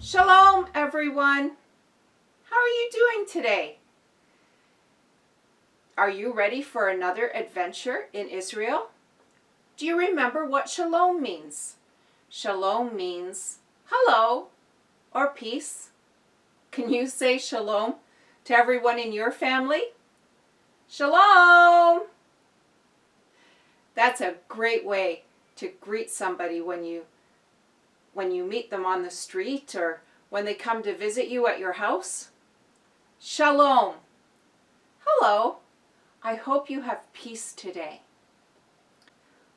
Shalom, everyone. How are you doing today? Are you ready for another adventure in Israel? Do you remember what shalom means? Shalom means hello or peace. Can you say shalom to everyone in your family? Shalom! That's a great way to greet somebody when you meet them on the street or when they come to visit you at your house. Shalom. Hello. I hope you have peace today.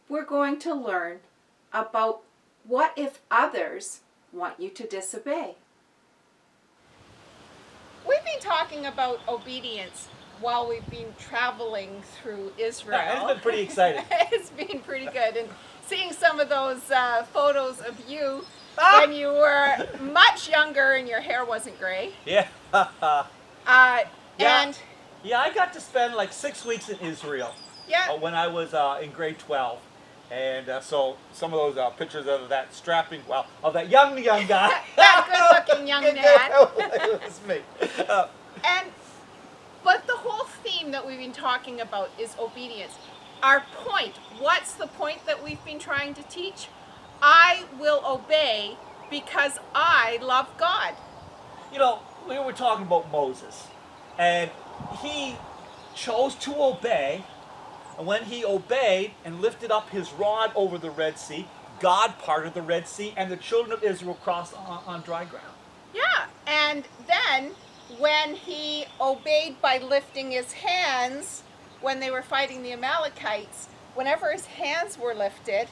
We're going to learn about what if others want you to disobey. We've been talking about obedience while we've been traveling through Israel. Yeah, it's been pretty exciting. It's been pretty good. And seeing some of those photos of you when you were much younger and your hair wasn't gray. Yeah. And Yeah, I got to spend like 6 weeks in Israel when I was in grade 12. And so some of those pictures of that strapping, of that young guy. that good-looking young man. It was me. But the whole theme that we've been talking about is obedience. Our point, what's the point that we've been trying to teach? I will obey because I love God. You know, we were talking about Moses, and he chose to obey, and when he obeyed and lifted up his rod over the Red Sea, God parted the Red Sea, and the children of Israel crossed on dry ground. Yeah, and then when he obeyed by lifting his hands when they were fighting the Amalekites, whenever his hands were lifted,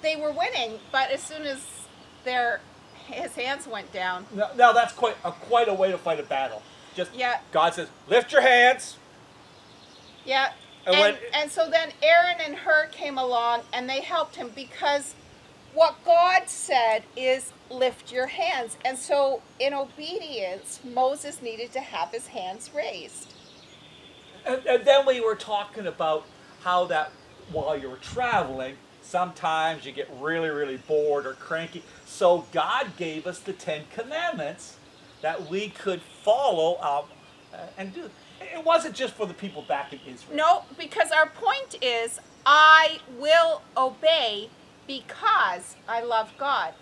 they were winning, but as soon as his hands went down. Now that's quite a way to fight a battle. God says, lift your hands. Yeah, and so then Aaron and Hur came along and they helped him because what God said is lift your hands. And so in obedience, Moses needed to have his hands raised. And then we were talking about how that while you were traveling, sometimes you get really, really bored or cranky. So God gave us the 10 Commandments that we could follow and do. It wasn't just for the people back in Israel. No, because our point is, I will obey because I love God.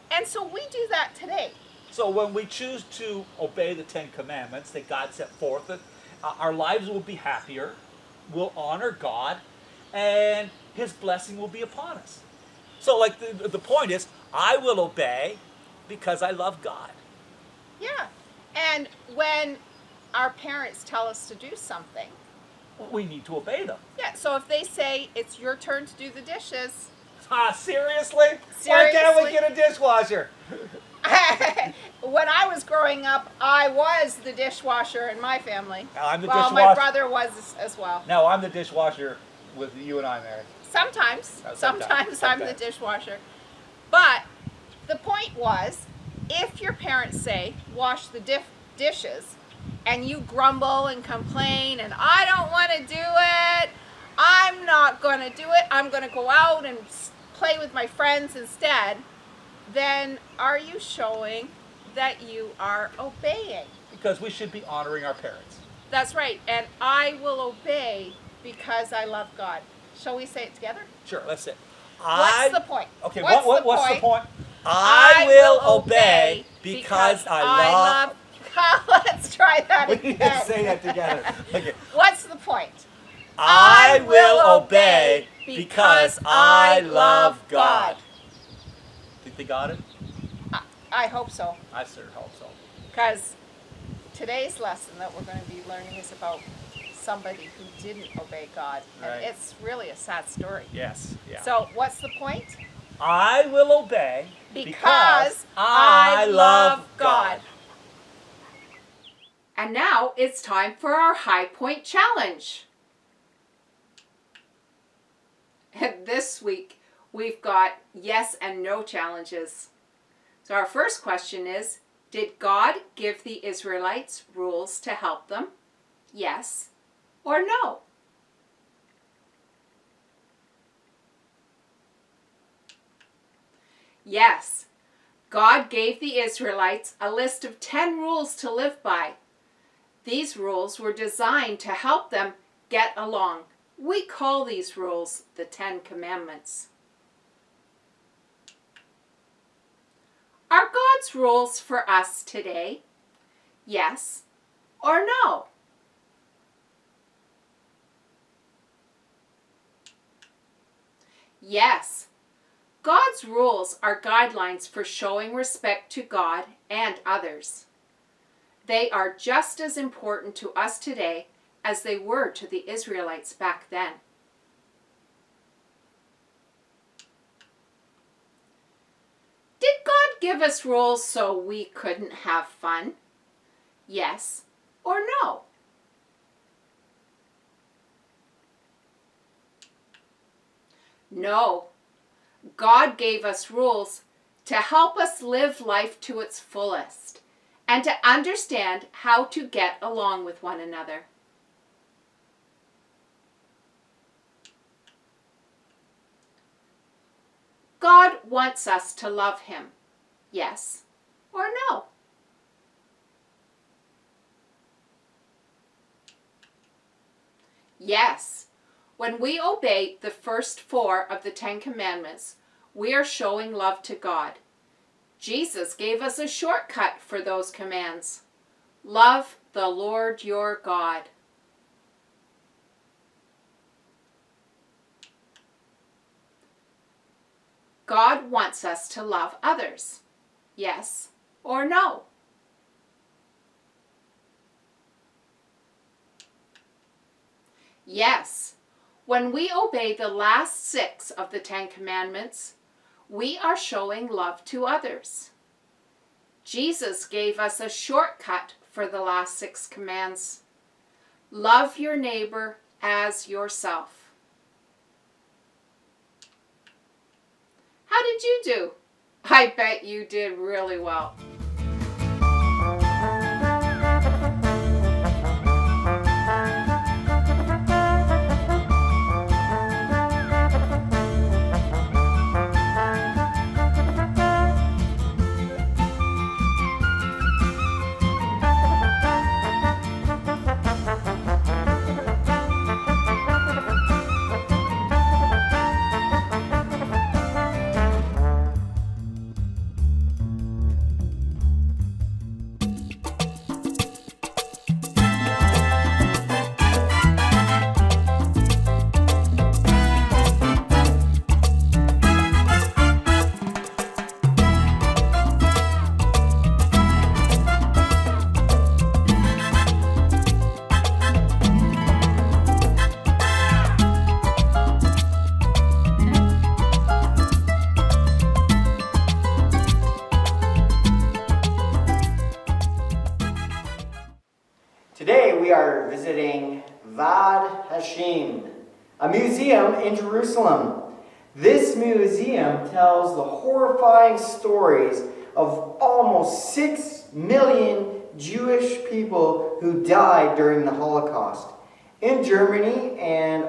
And so we do that today. So when we choose to obey the 10 Commandments that God set forth, our lives will be happier, we'll honor God, and His blessing will be upon us. So like the point is, I will obey because I love God. Yeah. And when our parents tell us to do something, we need to obey them. Yeah, so if they say, it's your turn to do the dishes. Seriously? Why can't we get a dishwasher? When I was growing up, I was the dishwasher in my family. I'm the dishwasher. My brother was as well. No, I'm the dishwasher with you and I, Mary. Sometimes I'm the dishwasher. But the point was, if your parents say, wash the dishes, and you grumble and complain, and I don't want to do it, I'm not going to do it, I'm going to go out and play with my friends instead, then are you showing that you are obeying? Because we should be honoring our parents. That's right, and I will obey because I love God. Shall we say it together? Sure, let's say it. What's the point? Okay, what's the point? I will obey because I love God. Let's try that again. We need to say that together. Okay. What's the point? I will obey because I love God. Think they got it? I hope so. I certainly hope so. Because today's lesson that we're going to be learning is about somebody who didn't obey God. And Right. it's really a sad story. Yes. Yeah. So what's the point? I will obey because I love God. And now it's time for our High Point Challenge. And this week we've got yes and no challenges. So our first question is, did God give the Israelites rules to help them? Yes or no? Yes. God gave the Israelites a list of 10 rules to live by. These rules were designed to help them get along. We call these rules the 10 Commandments. Are God's rules for us today? Yes or no? Yes. God's rules are guidelines for showing respect to God and others. They are just as important to us today as they were to the Israelites back then. Did God give us rules so we couldn't have fun? Yes or no? No. God gave us rules to help us live life to its fullest and to understand how to get along with one another. God wants us to love Him. Yes or no? Yes. When we obey the first 4 of the 10 Commandments, we are showing love to God. Jesus gave us a shortcut for those commands. Love the Lord your God. God wants us to love others. Yes or no? Yes. When we obey the last 6 of the 10 Commandments, we are showing love to others. Jesus gave us a shortcut for the last 6 commands. Love your neighbor as yourself. How did you do? I bet you did really well. Today we are visiting Vad Hashem, a museum in Jerusalem. This museum tells the horrifying stories of almost 6 million Jewish people who died during the Holocaust. In Germany and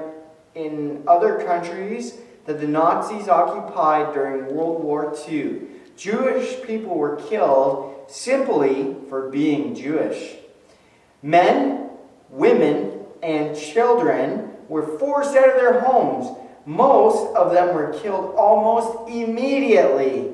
in other countries that the Nazis occupied during World War II, Jewish people were killed simply for being Jewish. Men, women, and children were forced out of their homes. Most of them were killed almost immediately.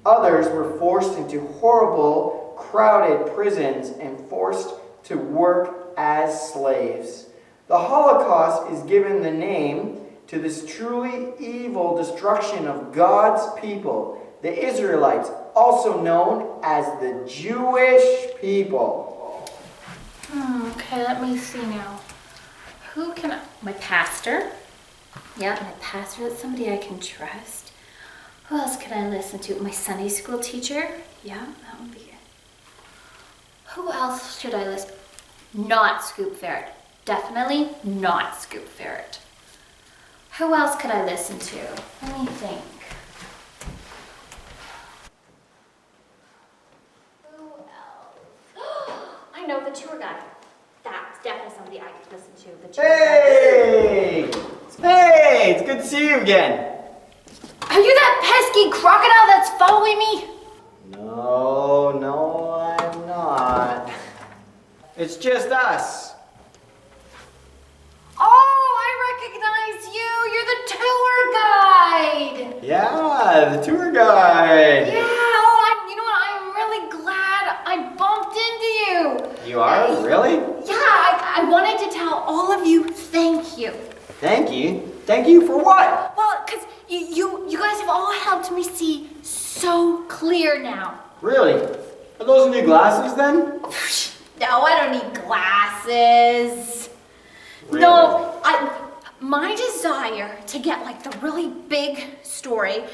Others were forced into horrible, crowded prisons and forced to work as slaves. The Holocaust is given the name to this truly evil destruction of God's people, the Israelites, also known as the Jewish people. Okay, let me see now. Who can I... My pastor? Yeah, my pastor. That's somebody I can trust. Who else could I listen to? My Sunday school teacher? Yeah, that would be good. Who else should I listen? Not Scoop Ferret. Definitely not Scoop Ferret. Who else could I listen to? Let me think. Who else? I know, the tour guide. That's definitely somebody I could listen to. The tour Hey! Hey, it's good to see you again. Are you that pesky crocodile that's following me? Oh, no, I'm not. It's just us. Oh, I recognize you. You're the tour guide. Yeah, the tour guide. Yeah, oh, you know what? I'm really glad I bumped into you. You are? Really? Yeah, I wanted to tell all of you thank you. Thank you. Thank you for what? Well, because you guys have all helped me see so clear now. Really? Are those new glasses then? No, I don't need glasses. Really? No, my desire to get like the really big story,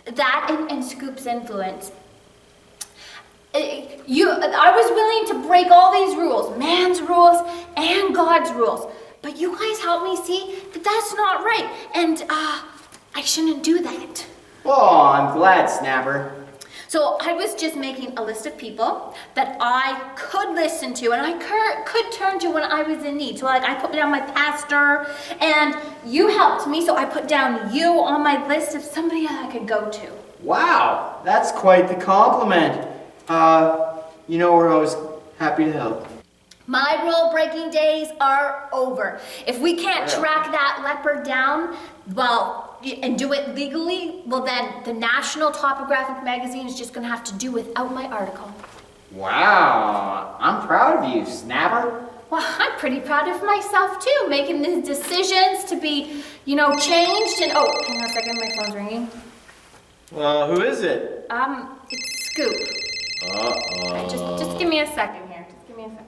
that and Scoop's influence. I was willing to break all these rules, man's rules and God's rules. But you guys helped me see that that's not right. And I shouldn't do that. Oh, I'm glad, Snapper. So I was just making a list of people that I could listen to and I could turn to when I was in need. So like I put down my pastor and you helped me. So I put down you on my list of somebody that I could go to. Wow, that's quite the compliment. You know, we're always happy to help. My rule-breaking days are over. If we can't track that leopard down, well, and do it legally, well then the National Topographic Magazine is just gonna have to do without my article. Wow, I'm proud of you, Snapper. Well, I'm pretty proud of myself too, making these decisions to be, changed and, oh, hang on a second, my phone's ringing. Who is it? It's Scoop. Uh-oh. Just give me a second here, just give me a second.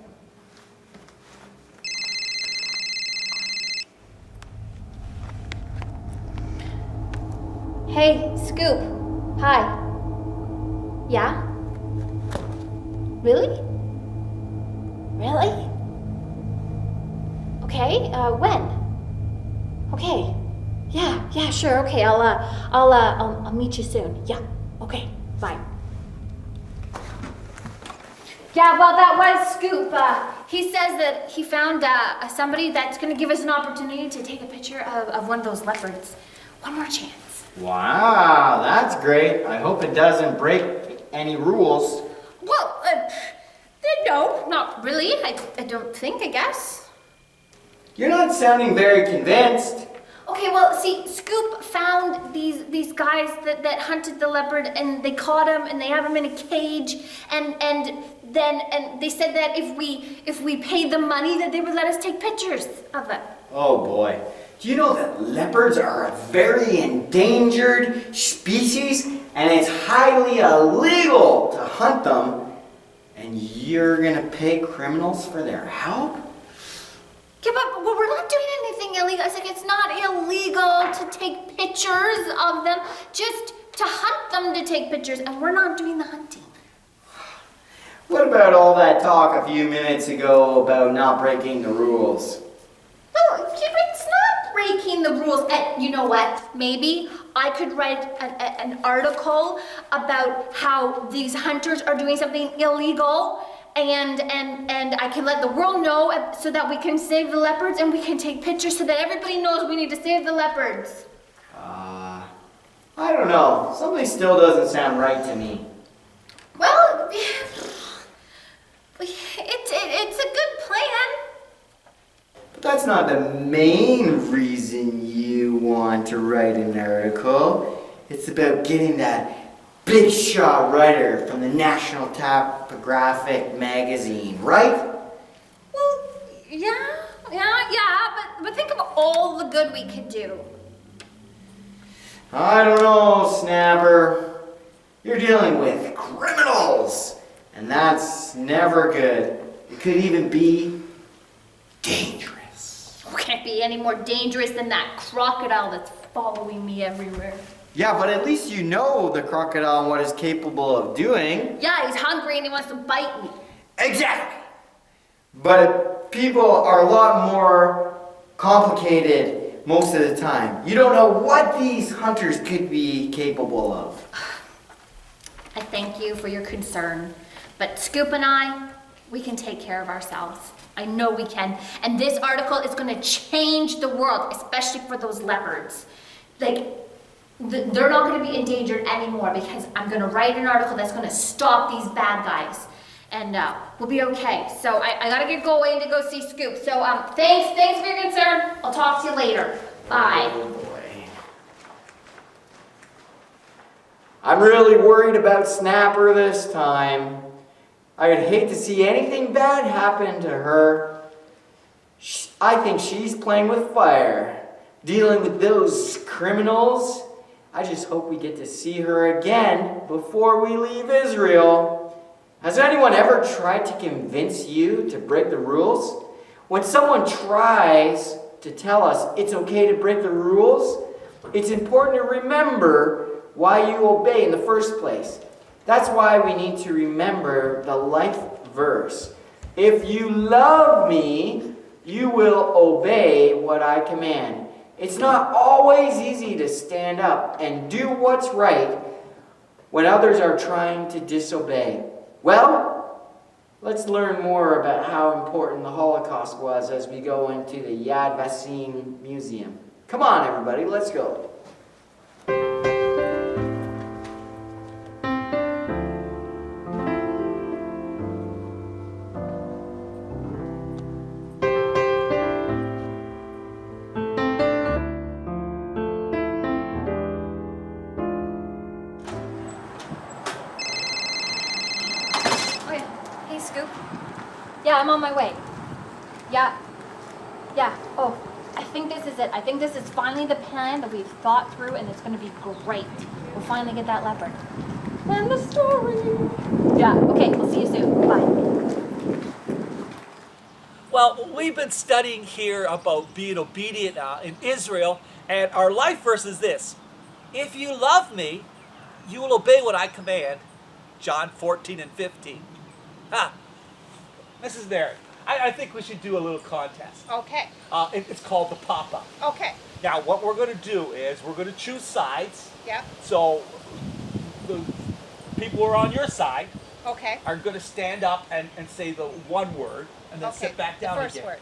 Hey, Scoop. Hi. Yeah? Really? Really? Okay, when? Okay. Yeah, sure, okay, I'll meet you soon. Yeah, okay, bye. Yeah, well, that was Scoop. He says that he found somebody that's gonna give us an opportunity to take a picture of one of those leopards. One more chance. Wow, that's great. I hope it doesn't break any rules. Well, no, not really. I don't think, I guess. You're not sounding very convinced. Okay, well, see, Scoop found these guys that hunted the leopard, and they caught him, and they have him in a cage, and they said that if we paid them money, that they would let us take pictures of them. Oh boy. Do you know that leopards are a very endangered species and it's highly illegal to hunt them? And you're gonna pay criminals for their help? Yeah, but we're not doing anything illegal. It's like it's not illegal to take pictures of them, just to hunt them to take pictures, and we're not doing the hunting. What about all that talk a few minutes ago about not breaking the rules? No, it's not breaking the rules. And you know what? Maybe I could write an article about how these hunters are doing something illegal, and I can let the world know so that we can save the leopards and we can take pictures so that everybody knows we need to save the leopards. I don't know. Something still doesn't sound right to me. Well, it's a good plan. But that's not the main reason you want to write an article. It's about getting that big shot writer from the National Topographic Magazine, right? Well, yeah, but think of all the good we could do. I don't know, Snapper. You're dealing with criminals, and that's never good. It could even be dangerous. Can't be any more dangerous than that crocodile that's following me everywhere. Yeah, but at least you know the crocodile and what it's capable of doing. Yeah, he's hungry and he wants to bite me. Exactly. But people are a lot more complicated most of the time. You don't know what these hunters could be capable of. I thank you for your concern, but Scoop and I, we can take care of ourselves. I know we can. And this article is going to change the world, especially for those leopards. Like, They're not going to be endangered anymore because I'm going to write an article that's going to stop these bad guys. And we'll be okay. So I got to get going to go see Scoop. So thanks for your concern. I'll talk to you later. Bye. Oh boy. I'm really worried about Snapper this time. I would hate to see anything bad happen to her. I think she's playing with fire, dealing with those criminals. I just hope we get to see her again before we leave Israel. Has anyone ever tried to convince you to break the rules? When someone tries to tell us it's okay to break the rules, it's important to remember why you obey in the first place. That's why we need to remember the life verse. If you love me, you will obey what I command. It's not always easy to stand up and do what's right when others are trying to disobey. Well, let's learn more about how important the Holocaust was as we go into the Yad Vashem Museum. Come on, everybody, let's go. Hey, Scoop. Yeah, I'm on my way. Yeah. Oh, I think this is it. I think this is finally the plan that we've thought through, and it's going to be great. We'll finally get that leopard. And the story. Yeah, okay, we'll see you soon. Bye. Well, we've been studying here about being obedient in Israel, and our life verse is this. If you love me, you will obey what I command. John 14 and 15. Mrs. Mary, I think we should do a little contest. Okay. It's called the pop-up. Okay. Now, what we're going to do is we're going to choose sides. Yep. So the people who are on your side Okay. are going to stand up and say the one word and then Okay, sit back the down first again. word.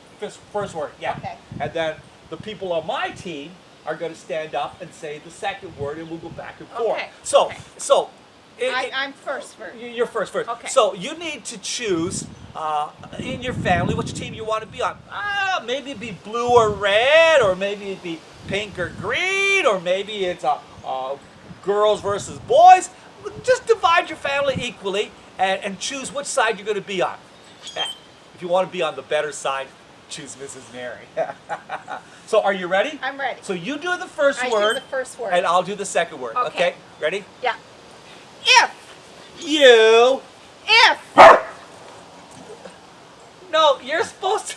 First word, yeah. Okay. And then the people on my team are going to stand up and say the second word, and we'll go back and forth. Okay, So, okay. so I'm first. you're first. Okay. So you need to choose in your family which team you want to be on. Maybe it'd be blue or red, or maybe it'd be pink or green, or maybe it's girls versus boys. Just divide your family equally and choose which side you're going to be on. If you want to be on the better side, choose Mrs. Mary. So are you ready? I'm ready. So you do the first I word. do the first word. And I'll do the second word. Okay. Ready? Yeah. If. You. If. No, you're supposed to.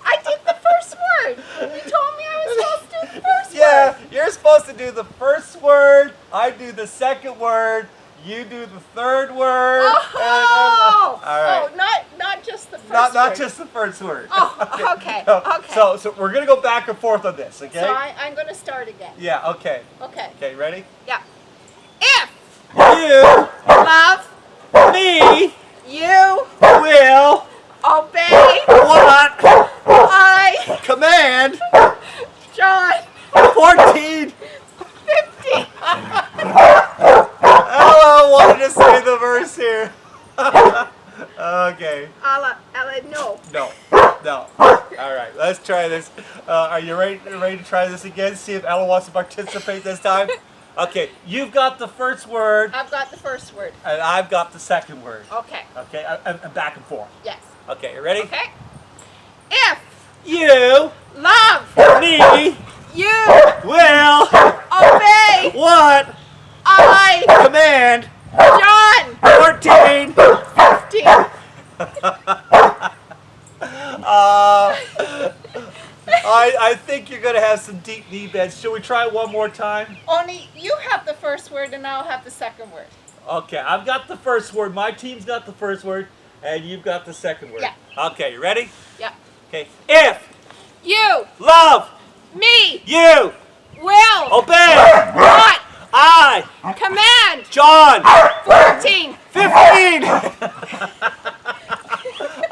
I did the first word. You told me I was supposed to do the first Yeah, word. you're supposed to do the first word. I do the second word. You do the third word. Oh. All right. Oh, not just the first word. Not just the first word. Oh, okay. Okay. So we're gonna go back and forth on this, okay? So I'm going to start again. Yeah. Okay. Okay. Okay. Ready? Yeah. If You, love me, you will, obey what, I command, John 14. 50. Ella wanted to say the verse here. Okay. Ella, no. No. All right, let's try this. Are you ready to try this again? See if Ella wants to participate this time? Okay, you've got the first word, I've got the first word. and I've got the second word. Okay. Okay, and back and forth. Yes. Okay, you ready? Okay. If You, love me, you will, obey what, I command, John 14. I think you're going to have some deep knee bends. Shall we try it one more time? Only you have the first word and I'll have the second word. Okay, I've got the first word. My team's got the first word, and you've got the second word. Yeah. Okay, you ready? Yeah. Okay. If You, love me, you will, obey what, I command, John 14. 15.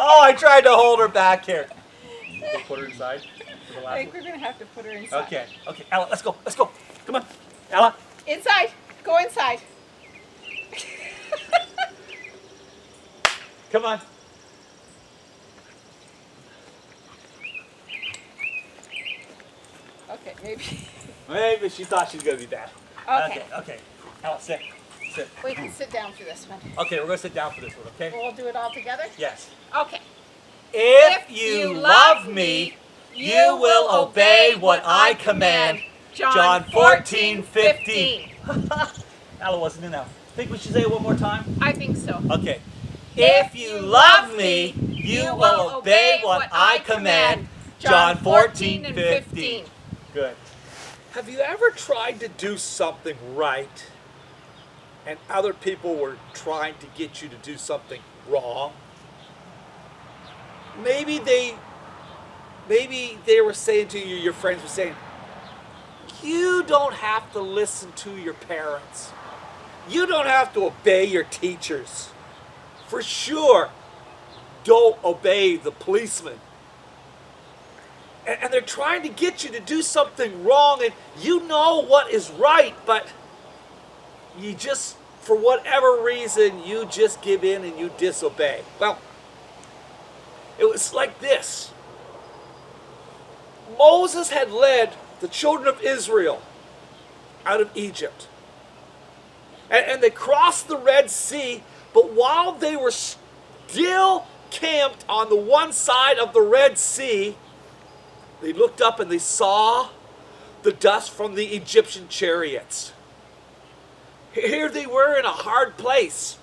Oh, I tried to hold her back here. put her inside for the last I think one? we're going to have to put her inside. Okay, okay. Ella, let's go. Let's go. Come on. Ella. Inside. Go inside. Come on. Okay, maybe. Maybe she thought she was going to be bad. Okay. Okay. Ella, sit. Sit. We can sit down for this one. Okay, we're going to sit down for this one, okay? We'll do it all together? Yes. Okay. If you love me, you will obey what I command. John 14:15. Ella wasn't enough. Think we should say it one more time? I think so. Okay. If you love me, you will obey what I command. John 14:15. Good. Have you ever tried to do something right and other people were trying to get you to do something wrong? Maybe they were saying to you, your friends were saying, you don't have to listen to your parents. You don't have to obey your teachers. For sure, don't obey the policeman. And they're trying to get you to do something wrong, and you know what is right, but you just, for whatever reason, you just give in and you disobey. Well, it was like this. Moses had led the children of Israel out of Egypt. And they crossed the Red Sea, but while they were still camped on the one side of the Red Sea, they looked up and they saw the dust from the Egyptian chariots. Here they were in a hard place.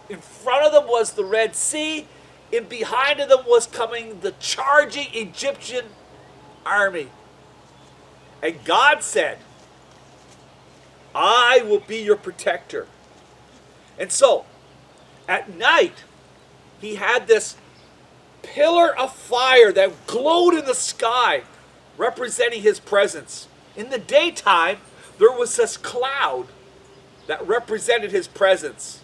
In front of them was the Red Sea, and behind of them was coming the charging Egyptian army. And God said, I will be your protector. And so, at night, he had this pillar of fire that glowed in the sky, representing his presence. In the daytime, there was this cloud that represented his presence.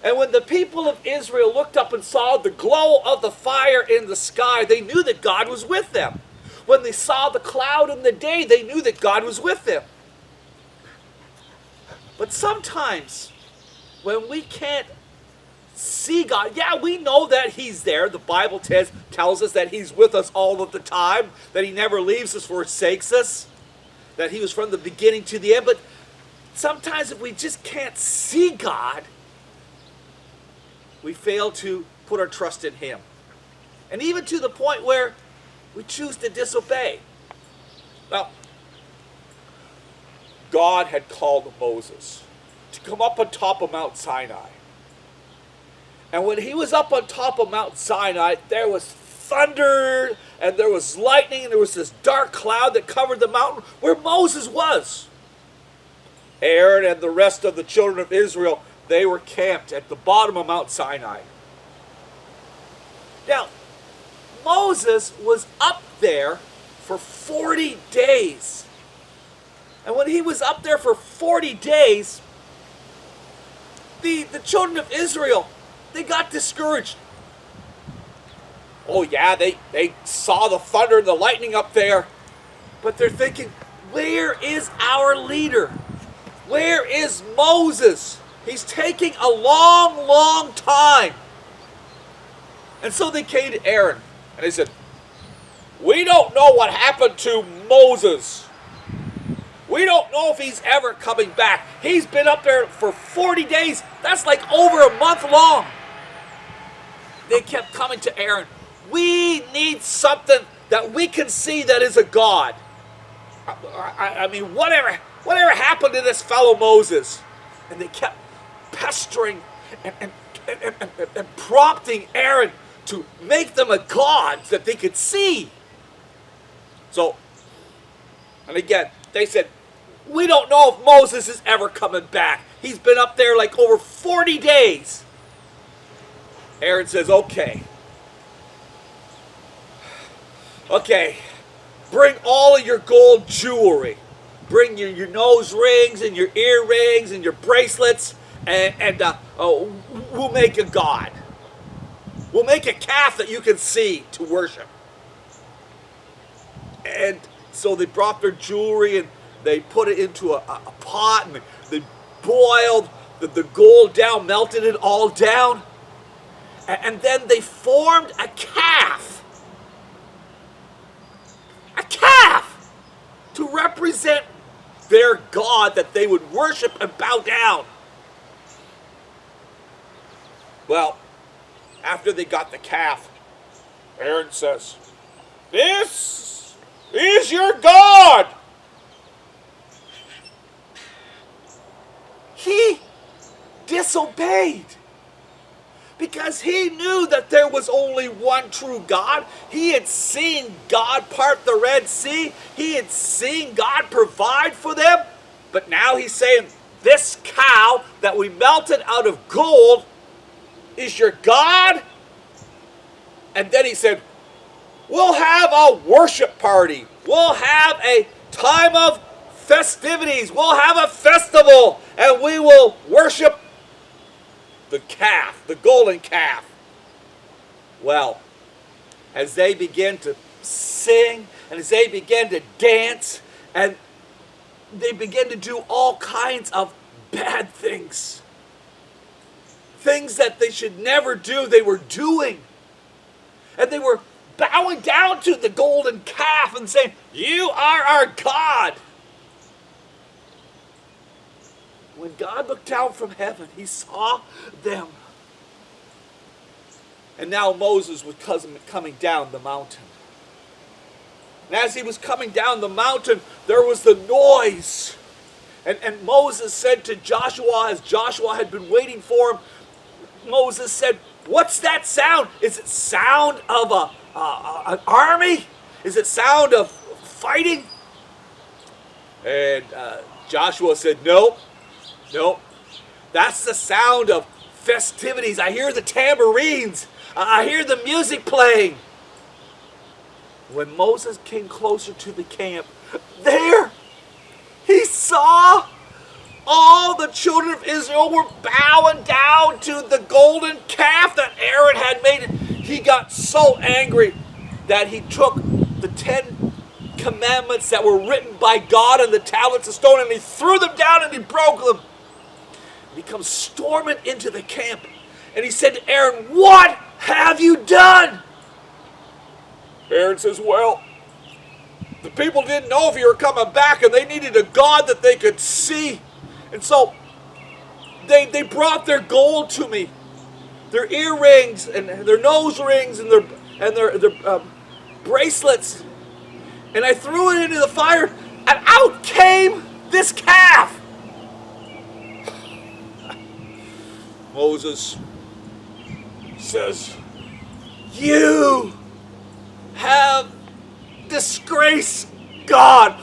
And when the people of Israel looked up and saw the glow of the fire in the sky, they knew that God was with them. When they saw the cloud in the day, they knew that God was with them. But sometimes, when we can't see God, yeah, we know that He's there. The Bible tells us that He's with us all of the time, that He never leaves us, forsakes us, that He was from the beginning to the end. But sometimes if we just can't see God, we fail to put our trust in Him. And even to the point where we choose to disobey. Now, God had called Moses to come up on top of Mount Sinai. And when he was up on top of Mount Sinai, there was thunder, and there was lightning, and there was this dark cloud that covered the mountain where Moses was. Aaron and the rest of the children of Israel, they were camped at the bottom of Mount Sinai. Now, Moses was up there for 40 days. And when he was up there for 40 days, the children of Israel, they got discouraged. Oh yeah, they saw the thunder and the lightning up there, but they're thinking, where is our leader? Where is Moses? He's taking a long, long time. And so they came to Aaron and they said, we don't know what happened to Moses. We don't know if he's ever coming back. He's been up there for 40 days. That's like over a month long. They kept coming to Aaron. We need something that we can see that is a God. I mean, whatever happened to this fellow Moses? And they kept pestering and prompting Aaron to make them a God that they could see. So, and again, they said, we don't know if Moses is ever coming back. He's been up there like over 40 days. Aaron says, okay, bring all of your gold jewelry. Bring your nose rings and your earrings and your bracelets, and we'll make a God. We'll make a calf that you can see to worship. And so they brought their jewelry and they put it into a pot and they boiled the gold down, melted it all down. And then they formed a calf. A calf! To represent their God that they would worship and bow down. Well, after they got the calf, Aaron says, "This is your God." He disobeyed because he knew that there was only one true God. He had seen God part the Red Sea. He had seen God provide for them. But now he's saying, this cow that we melted out of gold is your God? And then he said, we'll have a worship party. We'll have a time of festivities. We'll have a festival. And we will worship the calf, the golden calf. Well, as they began to sing and as they began to dance and they began to do all kinds of bad things, things that they should never do, they were doing. And they were bowing down to the golden calf and saying, "You are our God." When God looked down from heaven, he saw them. And now Moses was coming down the mountain. And as he was coming down the mountain, there was the noise. And Moses said to Joshua, as Joshua had been waiting for him, Moses said, "What's that sound? Is it sound of an army? Is it sound of fighting?" And Joshua said, "No. That's the sound of festivities. I hear the tambourines. I hear the music playing." When Moses came closer to the camp, there he saw all the children of Israel were bowing down to the golden calf that Aaron had made. He got so angry that he took the 10 commandments that were written by God on the tablets of stone and he threw them down and he broke them. He comes storming into the camp and he said to Aaron, "What have you done?" Aaron says, "Well, the people didn't know if you were coming back and they needed a God that they could see. And so they brought their gold to me, their earrings and their nose rings and their bracelets. And I threw it into the fire and out came this calf." Moses says, "You have disgraced God."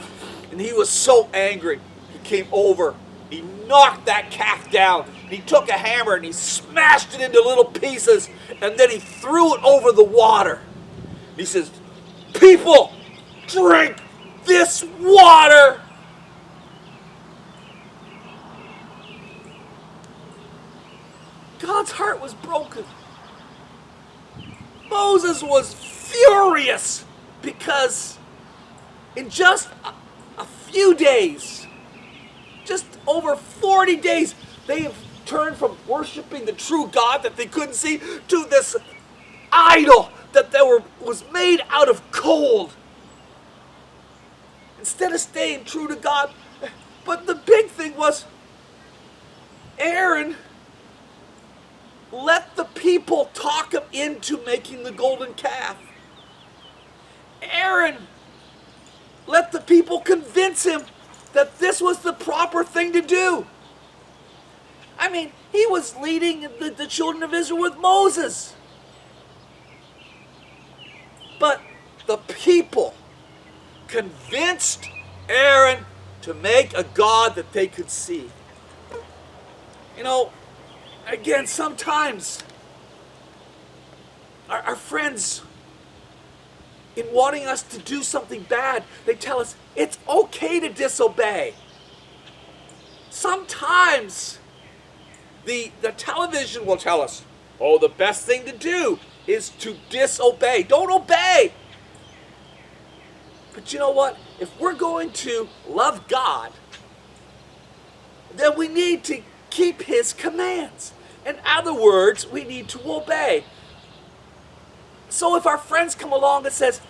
And he was so angry. He came over. He knocked that calf down. He took a hammer and he smashed it into little pieces. And then he threw it over the water. He says, "People, drink this water." God's heart was broken. Moses was furious because in just a few days, just over 40 days, they have turned from worshiping the true God that they couldn't see to this idol that was made out of gold. Instead of staying true to God. But the big thing was Aaron let the people talk him into making the golden calf. Aaron let the people convince him that this was the proper thing to do. I mean, he was leading the children of Israel with Moses. But the people convinced Aaron to make a God that they could see. You know, again, sometimes our friends, in wanting us to do something bad, they tell us it's okay to disobey. Sometimes the television will tell us, oh, the best thing to do is to disobey. Don't obey. But you know what? If we're going to love God, then we need to keep His commands. In other words, we need to obey. So if our friends come along and says,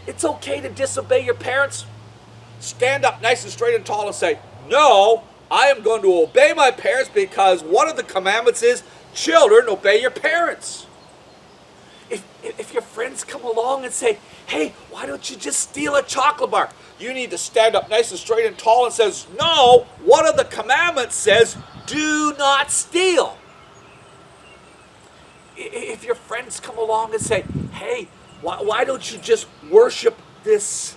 it's okay to disobey your parents, stand up nice and straight and tall and say, no, I am going to obey my parents because one of the commandments is, children, obey your parents. If your friends come along and say, hey, why don't you just steal a chocolate bar? You need to stand up nice and straight and tall and says, no, one of the commandments says, do not steal. If your friends come along and say, hey, why don't you just worship this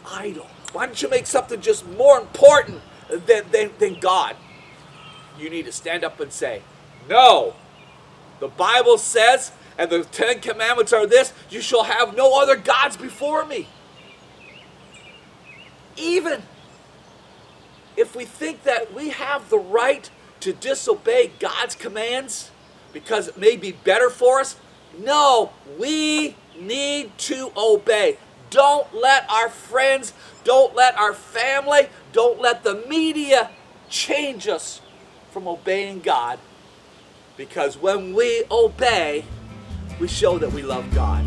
idol? Why don't you make something just more important than God? You need to stand up and say, no, the Bible says, and the 10 Commandments are this, you shall have no other gods before me. Even if we think that we have the right to disobey God's commands because it may be better for us, no, we need to obey. Don't let our friends, don't let our family, don't let the media change us from obeying God. Because when we obey, we show that we love God.